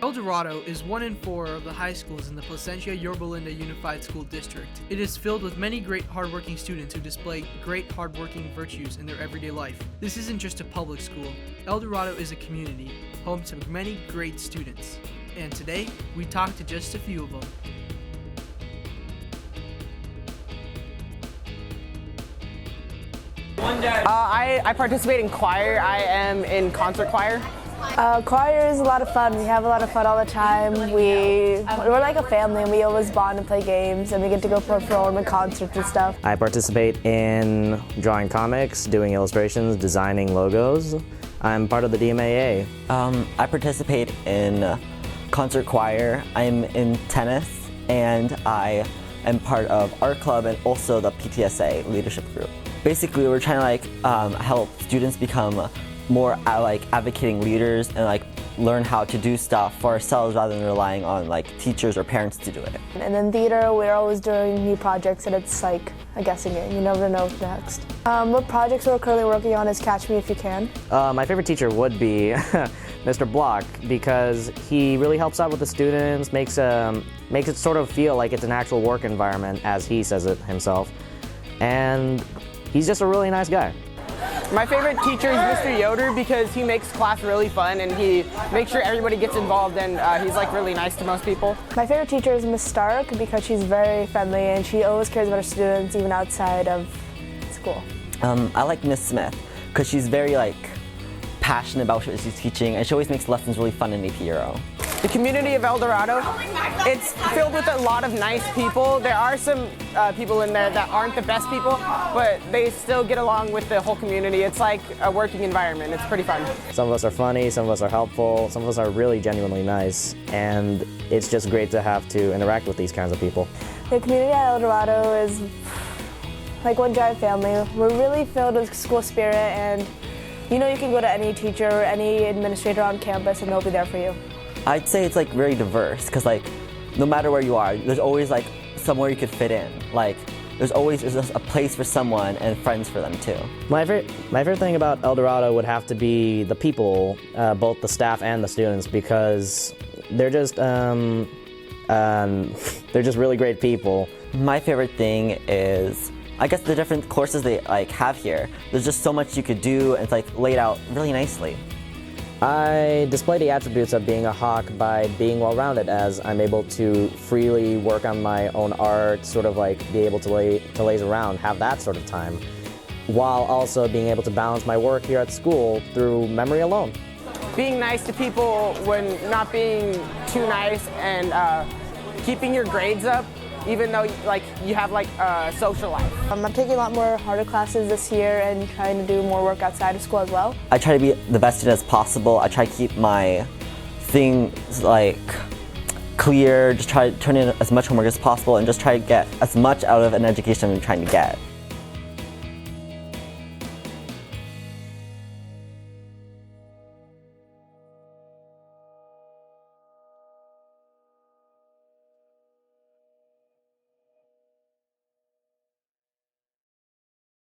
El Dorado is one in 4 of the high schools in the Placentia Yorba Linda Unified School District. It is filled with many great hardworking students who display great hardworking virtues in their everyday life. This isn't just a public school. El Dorado is a community, home to many great students. And today, we talked to just a few of them. I participate in choir. I am in concert choir. Choir is a lot of fun. We have a lot of fun all the time. We're like a family, and we always bond and play games, and we get to go perform in concerts and stuff. I participate in drawing comics, doing illustrations, designing logos. I'm part of the DMAA. I participate in concert choir. I'm in tennis, and I am part of art club and also the PTSA leadership group. Basically, we're trying to help students become more advocating leaders and learn how to do stuff for ourselves rather than relying on teachers or parents to do it. And in theater, we're always doing new projects, and it's like a guessing game. You never know what's next. What projects we're currently working on is Catch Me If You Can. My favorite teacher would be Mr. Block, because he really helps out with the students, makes it sort of feel like it's an actual work environment, as he says it himself. And he's just a really nice guy. My favorite teacher is Mr. Yoder because he makes class really fun and he makes sure everybody gets involved, and he's really nice to most people. My favorite teacher is Miss Stark because she's very friendly and she always cares about her students even outside of school. I like Miss Smith because she's very passionate about what she's teaching, and she always makes lessons really fun in AP Euro. The community of El Dorado, it's filled with a lot of nice people. There are some people in there that aren't the best people, but they still get along with the whole community. It's like a working environment. It's pretty fun. Some of us are funny, some of us are helpful, some of us are really genuinely nice, and it's just great to have to interact with these kinds of people. The community at El Dorado is like one giant family. We're really filled with school spirit, and you can go to any teacher or any administrator on campus and they'll be there for you. I'd say it's very diverse because no matter where you are, there's always somewhere you could fit in. There's always a place for someone and friends for them too. My favorite thing about El Dorado would have to be the people, both the staff and the students, because they're just really great people. My favorite thing is, I guess, the different courses they have here. There's just so much you could do, and it's laid out really nicely. I display the attributes of being a hawk by being well-rounded, as I'm able to freely work on my own art, sort of be able to laze around, have that sort of time, while also being able to balance my work here at school through memory alone. Being nice to people when not being too nice, and keeping your grades up, even though you have a social life. I'm taking a lot more harder classes this year and trying to do more work outside of school as well. I try to be the best student as possible. I try to keep my things clear, just try to turn in as much homework as possible and just try to get as much out of an education I'm trying to get.